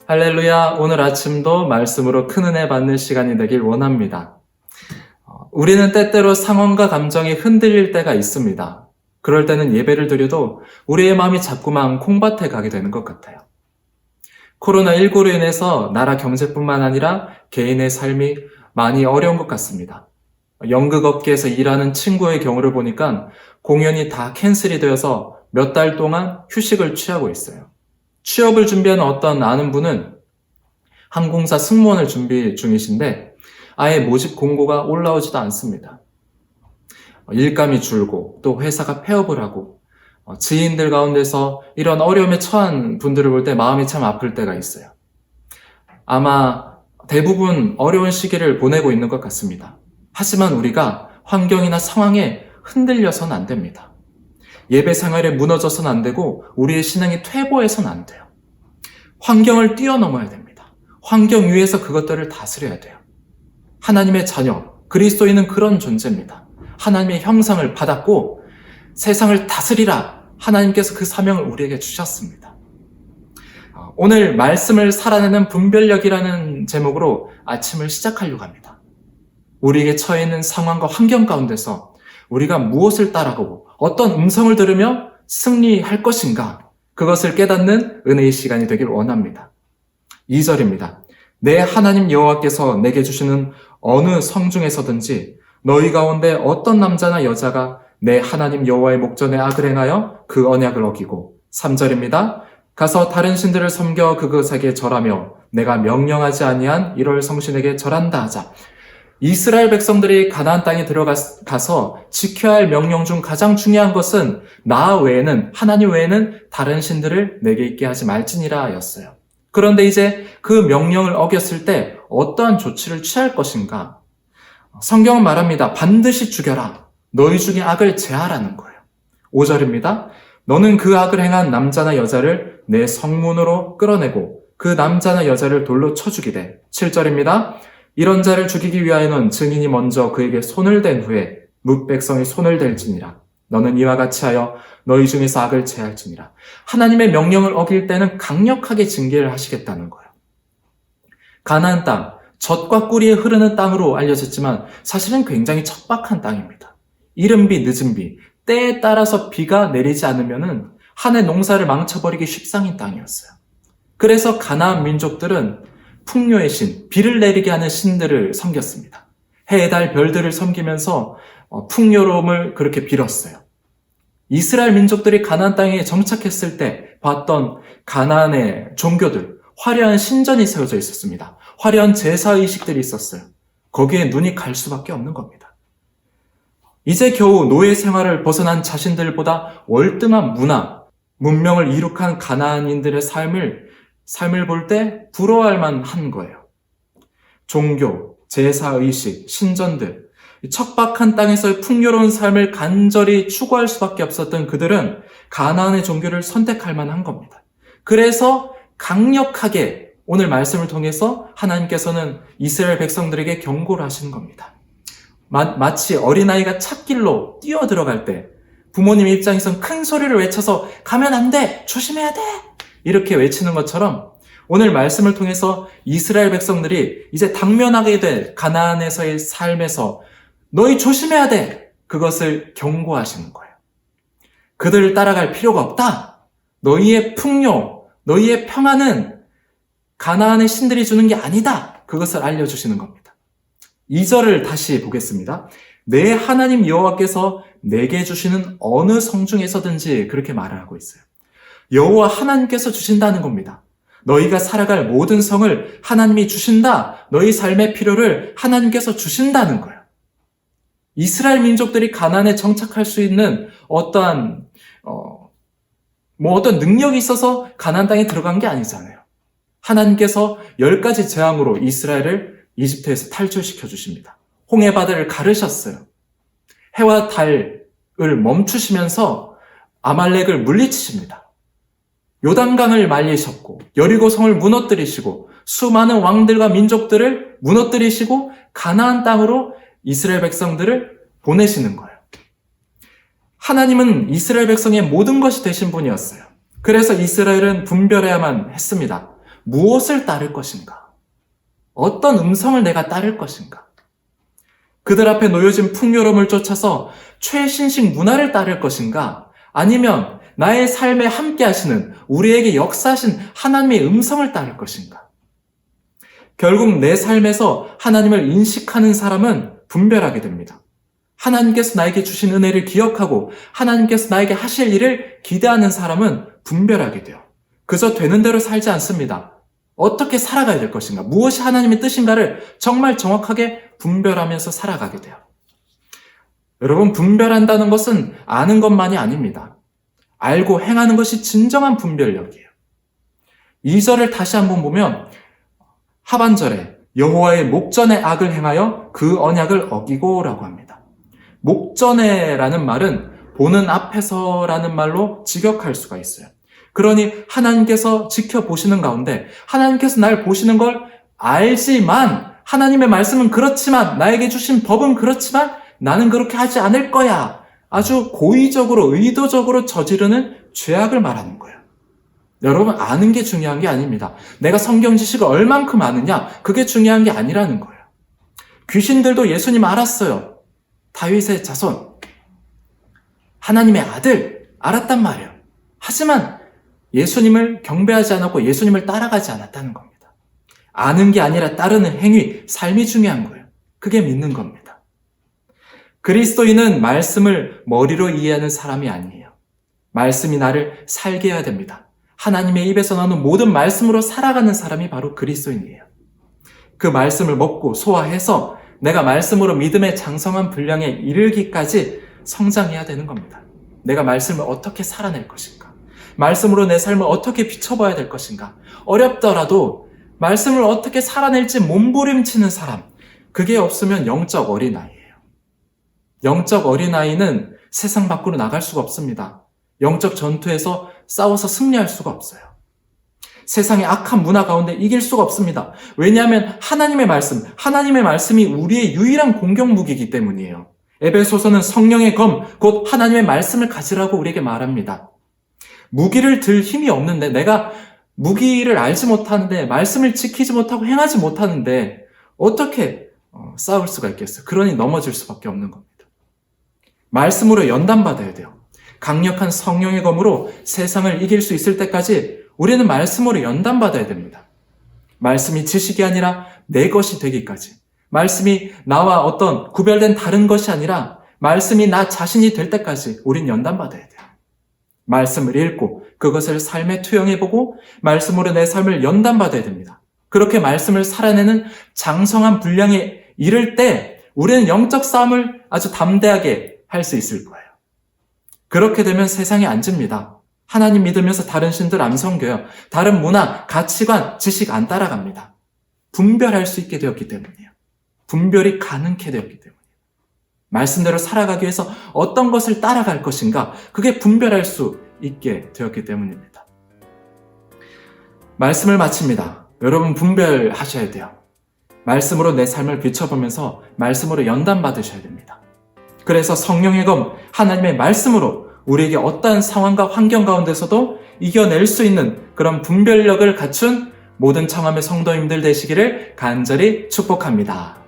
할렐루야, 오늘 아침도 말씀으로 큰 은혜 받는 시간이 되길 원합니다. 우리는 때때로 상황과 감정이 흔들릴 때가 있습니다. 그럴 때는 예배를 드려도 우리의 마음이 자꾸만 콩밭에 가게 되는 것 같아요. 코로나19로 인해서 나라 경제뿐만 아니라 개인의 삶이 많이 어려운 것 같습니다. 연극업계에서 일하는 친구의 경우를 보니까 공연이 다 캔슬이 되어서 몇 달 동안 휴식을 취하고 있어요. 취업을 준비하는 어떤 아는 분은 항공사 승무원을 준비 중이신데 아예 모집 공고가 올라오지도 않습니다. 일감이 줄고 또 회사가 폐업을 하고 지인들 가운데서 이런 어려움에 처한 분들을 볼 때 마음이 참 아플 때가 있어요. 아마 대부분 어려운 시기를 보내고 있는 것 같습니다. 하지만 우리가 환경이나 상황에 흔들려서는 안 됩니다. 예배 생활에 무너져서는 안 되고 우리의 신앙이 퇴보해서는 안 돼요. 환경을 뛰어넘어야 됩니다. 환경 위에서 그것들을 다스려야 돼요. 하나님의 자녀, 그리스도인은 그런 존재입니다. 하나님의 형상을 받았고 세상을 다스리라 하나님께서 그 사명을 우리에게 주셨습니다. 오늘 말씀을 살아내는 분별력이라는 제목으로 아침을 시작하려고 합니다. 우리에게 처해 있는 상황과 환경 가운데서 우리가 무엇을 따라가고 어떤 음성을 들으며 승리할 것인가, 그것을 깨닫는 은혜의 시간이 되길 원합니다. 2절입니다. 내 하나님 여호와께서 내게 주시는 어느 성중에서든지 너희 가운데 어떤 남자나 여자가 내 하나님 여호와의 목전에 악을 행하여 그 언약을 어기고 3절입니다. 가서 다른 신들을 섬겨 그것에게 절하며 내가 명령하지 아니한 이럴 성신에게 절한다 하자. 이스라엘 백성들이 가나안 땅에 들어가서 지켜야 할 명령 중 가장 중요한 것은 나 외에는, 하나님 외에는 다른 신들을 내게 있게 하지 말지니라 였어요. 그런데 이제 그 명령을 어겼을 때 어떠한 조치를 취할 것인가? 성경은 말합니다. 반드시 죽여라. 너희 중에 악을 제하라는 거예요. 5절입니다. 너는 그 악을 행한 남자나 여자를 내 성문으로 끌어내고 그 남자나 여자를 돌로 쳐 죽이되. 7절입니다. 이런 자를 죽이기 위하여는 증인이 먼저 그에게 손을 댄 후에 뭇 백성이 손을 댈지니라. 너는 이와 같이 하여 너희 중에서 악을 제할지니라. 하나님의 명령을 어길 때는 강력하게 징계를 하시겠다는 거예요. 가나안 땅, 젖과 꿀이 흐르는 땅으로 알려졌지만 사실은 굉장히 척박한 땅입니다. 이른 비, 늦은 비, 때에 따라서 비가 내리지 않으면은 한 해 농사를 망쳐버리기 십상인 땅이었어요. 그래서 가나안 민족들은 풍요의 신, 비를 내리게 하는 신들을 섬겼습니다. 해, 달, 별들을 섬기면서 풍요로움을 그렇게 빌었어요. 이스라엘 민족들이 가나안 땅에 정착했을 때 봤던 가나안의 종교들, 화려한 신전이 세워져 있었습니다. 화려한 제사의식들이 있었어요. 거기에 눈이 갈 수밖에 없는 겁니다. 이제 겨우 노예 생활을 벗어난 자신들보다 월등한 문명을 이룩한 가나안인들의 삶을 볼 때 부러워할 만한 거예요. 종교, 제사의식, 신전들, 척박한 땅에서의 풍요로운 삶을 간절히 추구할 수밖에 없었던 그들은 가나안의 종교를 선택할 만한 겁니다. 그래서 강력하게 오늘 말씀을 통해서 하나님께서는 이스라엘 백성들에게 경고를 하시는 겁니다. 마치 어린아이가 찻길로 뛰어들어갈 때 부모님 입장에선 큰 소리를 외쳐서 가면 안 돼! 조심해야 돼! 이렇게 외치는 것처럼 오늘 말씀을 통해서 이스라엘 백성들이 이제 당면하게 될 가나안에서의 삶에서 너희 조심해야 돼! 그것을 경고하시는 거예요. 그들을 따라갈 필요가 없다! 너희의 풍요, 너희의 평안은 가나안의 신들이 주는 게 아니다! 그것을 알려주시는 겁니다. 2절을 다시 보겠습니다. 내 하나님 여호와께서 내게 주시는 어느 성중에서든지 그렇게 말을 하고 있어요. 여호와 하나님께서 주신다는 겁니다. 너희가 살아갈 모든 성을 하나님이 주신다. 너희 삶의 필요를 하나님께서 주신다는 거예요. 이스라엘 민족들이 가나안에 정착할 수 있는 어떤 능력이 있어서 가나안 땅에 들어간 게 아니잖아요. 하나님께서 10가지 재앙으로 이스라엘을 이집트에서 탈출시켜 주십니다. 홍해바다를 가르셨어요. 해와 달을 멈추시면서 아말렉을 물리치십니다. 요단강을 말리셨고 여리고성을 무너뜨리시고 수많은 왕들과 민족들을 무너뜨리시고 가나안 땅으로 이스라엘 백성들을 보내시는 거예요. 하나님은 이스라엘 백성의 모든 것이 되신 분이었어요. 그래서 이스라엘은 분별해야만 했습니다. 무엇을 따를 것인가? 어떤 음성을 내가 따를 것인가? 그들 앞에 놓여진 풍요로움을 쫓아서 최신식 문화를 따를 것인가? 아니면 나의 삶에 함께 하시는, 우리에게 역사하신 하나님의 음성을 따를 것인가? 결국 내 삶에서 하나님을 인식하는 사람은 분별하게 됩니다. 하나님께서 나에게 주신 은혜를 기억하고 하나님께서 나에게 하실 일을 기대하는 사람은 분별하게 돼요. 그저 되는 대로 살지 않습니다. 어떻게 살아가야 될 것인가? 무엇이 하나님의 뜻인가를 정말 정확하게 분별하면서 살아가게 돼요. 여러분, 분별한다는 것은 아는 것만이 아닙니다. 알고 행하는 것이 진정한 분별력이에요. 2절을 다시 한번 보면 하반절에 여호와의 목전에 악을 행하여 그 언약을 어기고 라고 합니다. 목전에라는 말은 보는 앞에서라는 말로 직역할 수가 있어요. 그러니 하나님께서 지켜보시는 가운데 하나님께서 날 보시는 걸 알지만, 하나님의 말씀은 그렇지만, 나에게 주신 법은 그렇지만 나는 그렇게 하지 않을 거야. 아주 고의적으로 의도적으로 저지르는 죄악을 말하는 거예요. 여러분, 아는 게 중요한 게 아닙니다. 내가 성경 지식을 얼만큼 아느냐, 그게 중요한 게 아니라는 거예요. 귀신들도 예수님 알았어요. 다윗의 자손, 하나님의 아들 알았단 말이에요. 하지만 예수님을 경배하지 않았고 예수님을 따라가지 않았다는 겁니다. 아는 게 아니라 따르는 행위, 삶이 중요한 거예요. 그게 믿는 겁니다. 그리스도인은 말씀을 머리로 이해하는 사람이 아니에요. 말씀이 나를 살게 해야 됩니다. 하나님의 입에서 나오는 모든 말씀으로 살아가는 사람이 바로 그리스도인이에요. 그 말씀을 먹고 소화해서 내가 말씀으로 믿음의 장성한 분량에 이르기까지 성장해야 되는 겁니다. 내가 말씀을 어떻게 살아낼 것인가? 말씀으로 내 삶을 어떻게 비춰봐야 될 것인가? 어렵더라도 말씀을 어떻게 살아낼지 몸부림치는 사람, 그게 없으면 영적 어린아이예요. 영적 어린아이는 세상 밖으로 나갈 수가 없습니다. 영적 전투에서 싸워서 승리할 수가 없어요. 세상의 악한 문화 가운데 이길 수가 없습니다. 왜냐하면 하나님의 말씀이 우리의 유일한 공격 무기이기 때문이에요. 에베소서는 성령의 검, 곧 하나님의 말씀을 가지라고 우리에게 말합니다. 무기를 들 힘이 없는데, 내가 무기를 알지 못하는데, 말씀을 지키지 못하고 행하지 못하는데 어떻게 싸울 수가 있겠어요? 그러니 넘어질 수밖에 없는 겁니다. 말씀으로 연단받아야 돼요. 강력한 성령의 검으로 세상을 이길 수 있을 때까지 우리는 말씀으로 연단받아야 됩니다. 말씀이 지식이 아니라 내 것이 되기까지, 말씀이 나와 어떤 구별된 다른 것이 아니라 말씀이 나 자신이 될 때까지 우린 연단받아야 돼요. 말씀을 읽고 그것을 삶에 투영해보고 말씀으로 내 삶을 연단받아야 됩니다. 그렇게 말씀을 살아내는 장성한 분량에 이를 때 우리는 영적 싸움을 아주 담대하게 할 수 있을 거예요. 그렇게 되면 세상에 안 집니다. 하나님 믿으면서 다른 신들 안 섬겨요. 다른 문화, 가치관, 지식 안 따라갑니다. 분별할 수 있게 되었기 때문이에요. 분별이 가능케 되었기 때문이에요. 말씀대로 살아가기 위해서 어떤 것을 따라갈 것인가, 그게 분별할 수 있게 되었기 때문입니다. 말씀을 마칩니다. 여러분, 분별하셔야 돼요. 말씀으로 내 삶을 비춰보면서 말씀으로 연단받으셔야 됩니다. 그래서 성령의 검, 하나님의 말씀으로 우리에게 어떠한 상황과 환경 가운데서도 이겨낼 수 있는 그런 분별력을 갖춘 모든 청함의 성도님들 되시기를 간절히 축복합니다.